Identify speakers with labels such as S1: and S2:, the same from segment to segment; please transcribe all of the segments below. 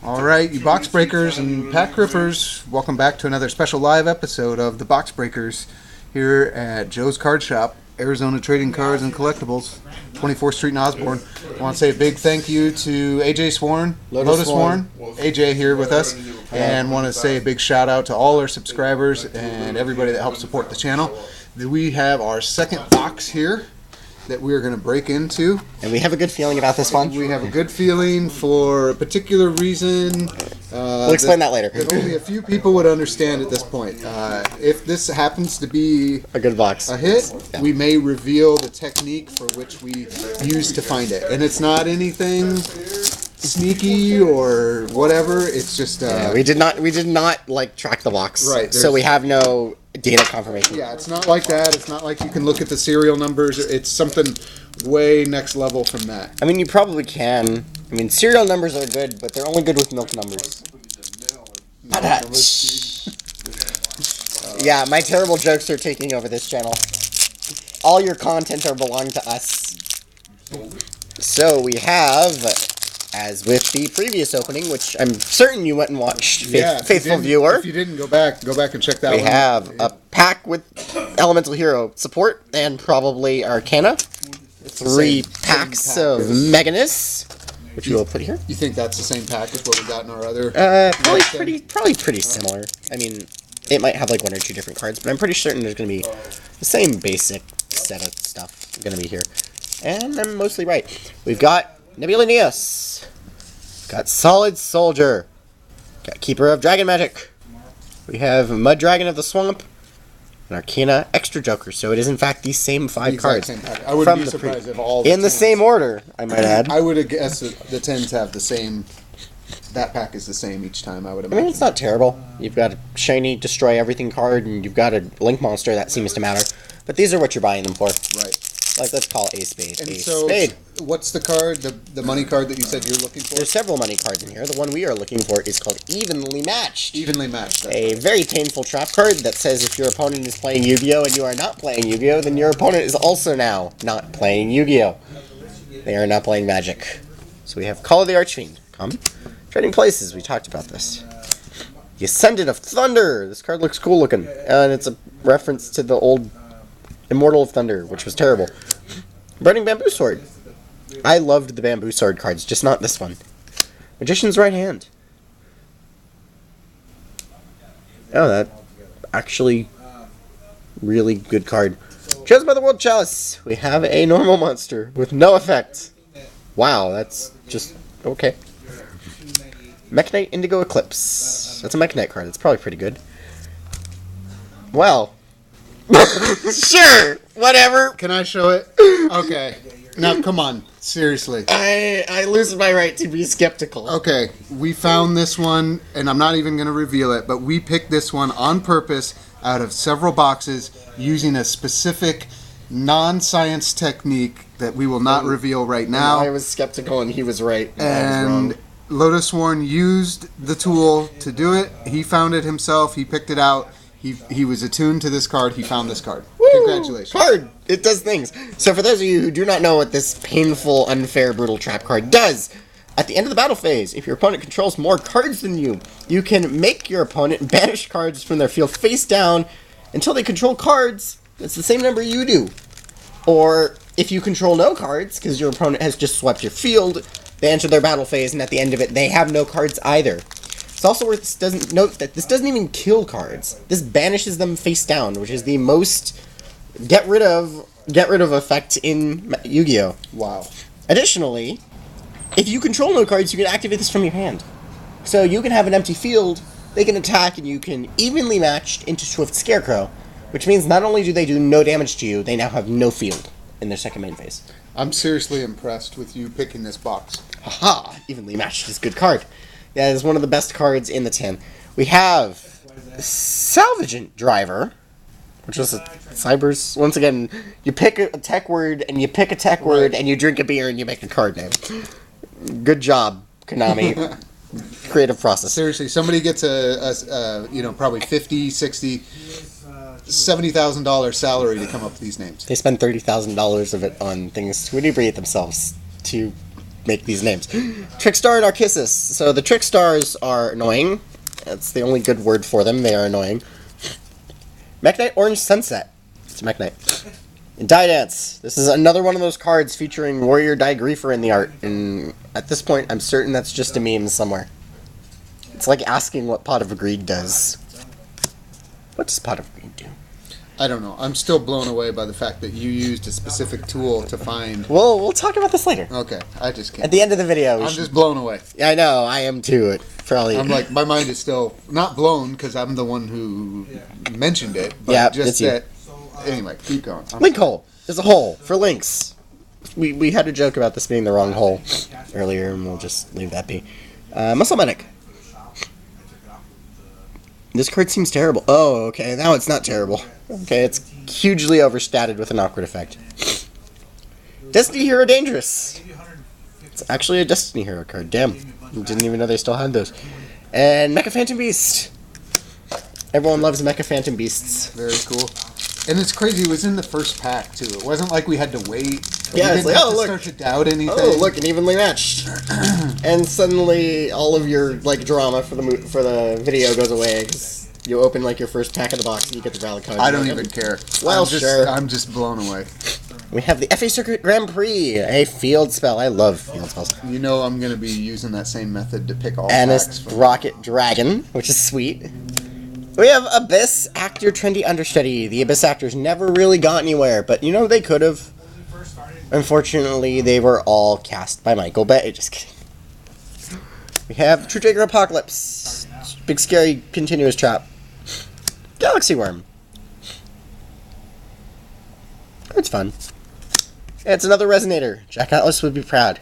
S1: All right, you box breakers and pack rippers, welcome back to another special live episode of the Box Breakers here at Joe's Card Shop, Arizona Trading Cards and Collectibles, 24th Street in Osborne. I want to say a big thank you to AJ Sworn, Lotus Sworn, AJ here with us, and want to say a big shout out to all our subscribers and everybody that helps support the channel. We have our second box here that we are going to break into.
S2: And we have a good feeling about this one.
S1: We have a good feeling for a particular reason.
S2: We'll explain that later.
S1: That only a few people would understand at this point. If this happens to be
S2: a good box,
S1: a hit, we may reveal the technique for which we use to find it. And it's not anything sneaky or whatever. It's just
S2: we did not like track the box,
S1: right?
S2: So we have no data confirmation.
S1: Yeah, it's not like that. It's not like you can look at the serial numbers. It's something way next level from that.
S2: I mean, you probably can. I mean, serial numbers are good, but they're only good with milk numbers. Yeah, my terrible jokes are taking over this channel. All your content are belong to us. So we have, as with the previous opening, which I'm certain you went and watched, faithful viewer.
S1: If you didn't, go back and check that one.
S2: We have a pack with Elemental Hero support and probably Arcana. Three packs of Meganus, which we will put here.
S1: You think that's the same pack as what we got in our other?
S2: Probably pretty similar. I mean, it might have like one or two different cards, but I'm pretty certain there's going to be the same basic set of stuff going to be here. And I'm mostly right. We've got Nebula Neos. Got Solid Soldier. Got Keeper of Dragon Magic. We have Mud Dragon of the Swamp. And Arcana Extra Joker. So it is in fact the same five cards.
S1: Same pack. I wouldn't be surprised if all
S2: in the same order, I might add.
S1: I would have guessed that the 10s have the same. That pack is the same each time, I would imagine.
S2: I mean, it's not terrible. You've got a shiny Destroy Everything card, and you've got a Link Monster. That seems to matter. But these are what you're buying them for.
S1: Right.
S2: Like, let's call a spade
S1: and
S2: a
S1: so
S2: spade.
S1: What's the card, the money card that you said you're looking for?
S2: There's several money cards in here. The one we are looking for is called Evenly Matched.
S1: Evenly Matched.
S2: A very painful trap card that says if your opponent is playing Yu-Gi-Oh! And you are not playing Yu-Gi-Oh! Then your opponent is also now not playing Yu-Gi-Oh! They are not playing Magic. So we have Call of the Archfiend. Common. Trading Places. We talked about this. The Ascendant of Thunder. This card looks cool looking. And it's a reference to the old Immortal of Thunder, which was terrible. Burning Bamboo Sword. I loved the Bamboo Sword cards, just not this one. Magician's Right Hand. Oh, that actually really good card. Chosen by the World Chalice. We have a normal monster with no effect. Wow, that's just okay. Mekk-Knight Indigo Eclipse. That's a Mekk-Knight card. It's probably pretty good. Well. Sure, whatever.
S1: Can I show it? Okay. Now, come on. Seriously.
S2: I lose my right to be skeptical.
S1: Okay. We found this one, and I'm not even going to reveal it, but we picked this one on purpose out of several boxes using a specific non-science technique that we will not reveal right now.
S2: I was skeptical, and he was right.
S1: And Lotus Sworn used the tool to do it. He found it himself. He picked it out. He was attuned to this card. He found this card.
S2: Woo!
S1: Congratulations.
S2: Card! It does things. So for those of you who do not know what this painful, unfair, brutal trap card does, at the end of the battle phase, if your opponent controls more cards than you, you can make your opponent banish cards from their field face down until they control cards that's the same number you do. Or if you control no cards, because your opponent has just swept your field, they enter their battle phase, and at the end of it, they have no cards either. It's also worth note that this doesn't even kill cards. This banishes them face down, which is the most get rid of effect in Yu-Gi-Oh!
S1: Wow.
S2: Additionally, if you control no cards, you can activate this from your hand. So you can have an empty field, they can attack, and you can evenly match into Swift Scarecrow, which means not only do they do no damage to you, they now have no field in their second main phase.
S1: I'm seriously impressed with you picking this box.
S2: Haha! Evenly Matched is a good card. That is one of the best cards in the tin. We have Salvagent Driver, which was a Cybers. Once again, you pick a tech word, and you pick a tech word, and you drink a beer, and you make a card name. Good job, Konami. Creative process.
S1: Seriously, somebody gets a probably $50,000, $60,000, $70,000 salary to come up with these names.
S2: They spend $30,000 of it on things to inebriate themselves, to make these names. Trickstar and Narcissus. So the Trickstars are annoying. That's the only good word for them. They are annoying. Mekk-Knight Orange Sunset. It's Mekk-Knight. And Die Dance. This is another one of those cards featuring Warrior Die Griefer in the art. And at this point, I'm certain that's just a meme somewhere. It's like asking what Pot of Greed does. What does Pot of Greed do?
S1: I don't know. I'm still blown away by the fact that you used a specific tool to find...
S2: Well, we'll talk about this later.
S1: Okay, I just can't.
S2: At the end of the video.
S1: I'm just blown away.
S2: Yeah, I know. I am too. It probably...
S1: I'm like, my mind is still not blown because I'm the one who mentioned it. But
S2: yeah,
S1: just
S2: it's you.
S1: that... Anyway, keep going.
S2: Link hole. There's a hole for links. We had a joke about this being the wrong hole earlier, and we'll just leave that be. Muscle Medic. This card seems terrible. Oh, okay. Now it's not terrible. Okay, it's hugely overstated with an awkward effect. Destiny Hero Dangerous. It's actually a Destiny Hero card. Damn. Didn't even know they still had those. And Mecha Phantom Beast. Everyone loves Mecha Phantom Beasts.
S1: Very cool. And it's crazy, it was in the first pack, too. It wasn't like we had to wait.
S2: Yeah, it's like, oh, look.
S1: Start to doubt anything.
S2: Oh, look, an evenly matched. And suddenly, all of your, like, drama for the video goes away, because you open, like, your first pack of the box, and you get the valid card.
S1: I don't even care.
S2: Well, sure.
S1: I'm just blown away.
S2: We have the FA Circuit Grand Prix, a field spell. I love field spells.
S1: You know I'm going to be using that same method to pick all packs.
S2: Rocket Dragon, which is sweet. We have Abyss Actor Trendy Understudy. The Abyss Actors never really got anywhere, but you know, they could have. Unfortunately, they were all cast by Michael Bay. Just kidding. We have True Taker Apocalypse. Big scary continuous trap. Galaxy Worm. It's fun. It's another Resonator. Jack Atlas would be proud.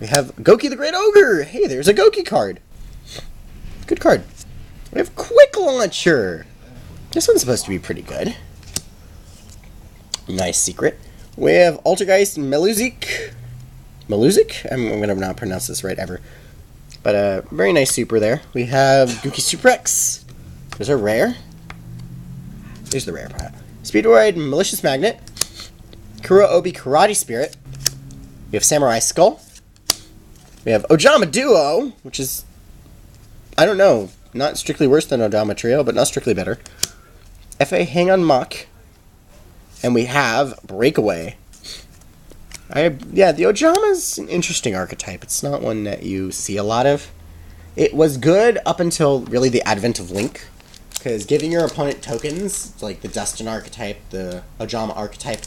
S2: We have Goki the Great Ogre. Hey, there's a Goki card. Good card. We have Quick Launcher. This one's supposed to be pretty good. Nice secret. We have Altergeist Meluzik. Meluzik? I'm going to not pronounce this right ever. But very nice super there. We have Gookie Super X. There's a rare. There's the rare part. Speedroid Malicious Magnet. Kuro Obi Karate Spirit. We have Samurai Skull. We have Ojama Duo, which is, I don't know, not strictly worse than Odama Trio, but not strictly better. FA Hang on Mock. And we have Breakaway. Yeah, the Ojama's an interesting archetype. It's not one that you see a lot of. It was good up until really the advent of Link. Because giving your opponent tokens, like the Dustin archetype, the Ojama archetype,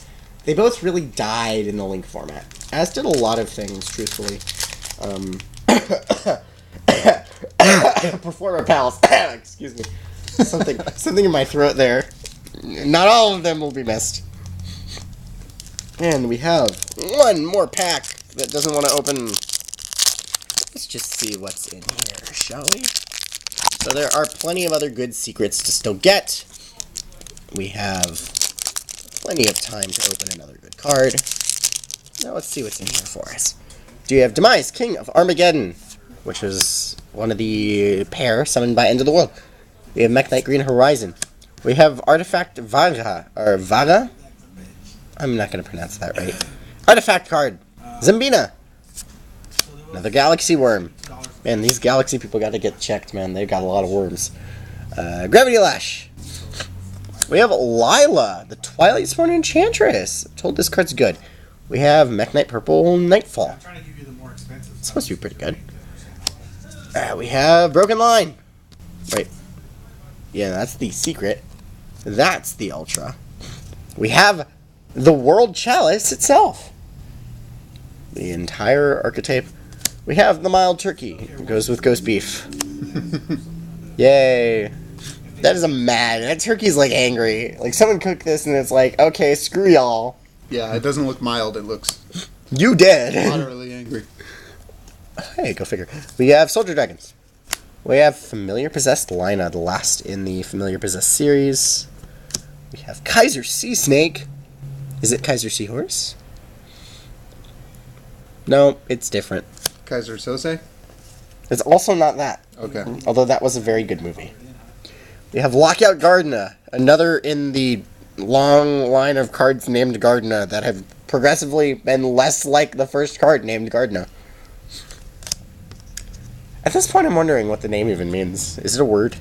S2: they both really died in the Link format. As did a lot of things, truthfully. Performer pals. Excuse me. Something in my throat there. Not all of them will be missed. And we have one more pack that doesn't want to open. Let's just see what's in here, shall we? So there are plenty of other good secrets to still get. We have plenty of time to open another good card. Now let's see what's in here for us. Do you have Demise, King of Armageddon, which is one of the pair summoned by End of the World. We have Mekk-Knight Green Horizon. We have Artifact Vaga, or Vaga? I'm not going to pronounce that right. Artifact card. Zambina. Another Galaxy Worm. Man, these Galaxy people got to get checked, man. They've got a lot of worms. Gravity Lash. We have Lila, the Twilight Sworn Enchantress. I'm told this card's good. We have Mekk-Knight Purple Nightfall. It's supposed to be pretty good. We have Broken Line. Right. Yeah, that's the secret. That's the Ultra. We have the World Chalice itself. The entire archetype. We have the Mild Turkey. It goes with Ghost Beef. Yay. That is a mad. That turkey's like angry. Like someone cooked this and it's like, okay, screw y'all.
S1: Yeah, it doesn't look mild. It looks...
S2: You did.
S1: Moderately angry.
S2: Hey, go figure. We have Soldier Dragons. We have Familiar Possessed Lina, the last in the Familiar Possessed series. We have Kaiser Sea Snake. Is it Kaiser Seahorse? No, it's different.
S1: Kaiser Sose?
S2: It's also not that.
S1: Okay.
S2: Although that was a very good movie. We have Lockout Gardena, another in the long line of cards named Gardena that have progressively been less like the first card named Gardena. At this point, I'm wondering what the name even means. Is it a word?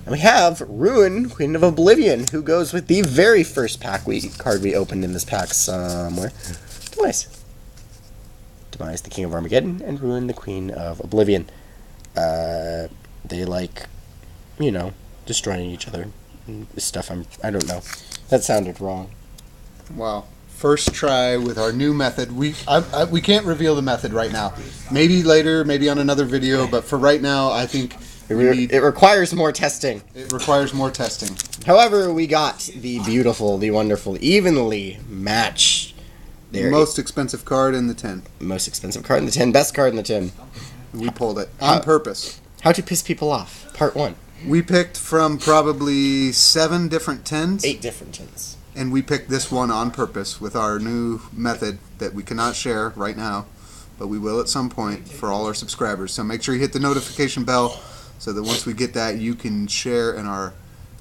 S2: And we have Ruin, Queen of Oblivion, who goes with the very first card we opened in this pack somewhere. Demise. Demise, the King of Armageddon, and Ruin, the Queen of Oblivion. They like, you know, destroying each other. Stuff I don't know. That sounded wrong.
S1: Wow. First try with our new method. We can't reveal the method right now. Maybe later, maybe on another video, but for right now, I think
S2: it requires more testing.
S1: It requires more testing.
S2: However, we got the beautiful, the wonderful, evenly matched.
S1: Most expensive card in the tin.
S2: Most expensive card in the tin. Best card in the tin.
S1: We pulled it on purpose.
S2: How to piss people off. Part 1.
S1: We picked from probably 7 different tins.
S2: 8 different tins.
S1: And we picked this one on purpose with our new method that we cannot share right now, but we will at some point for all our subscribers. So make sure you hit the notification bell so that once we get that, you can share in our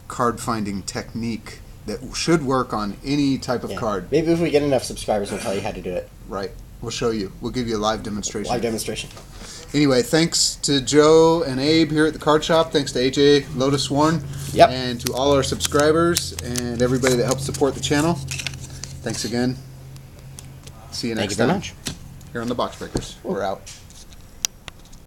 S1: card finding technique that should work on any type of card.
S2: Maybe if we get enough subscribers, we'll tell you how to do it.
S1: Right. We'll show you. We'll give you a live demonstration.
S2: Live demonstration.
S1: Anyway, thanks to Joe and Abe here at the card shop. Thanks to AJ Lotus Warren.
S2: Yep.
S1: And to all our subscribers and everybody that helps support the channel. Thanks again. See you next time.
S2: Thank you very much.
S1: Here on the Box Breakers. We're out.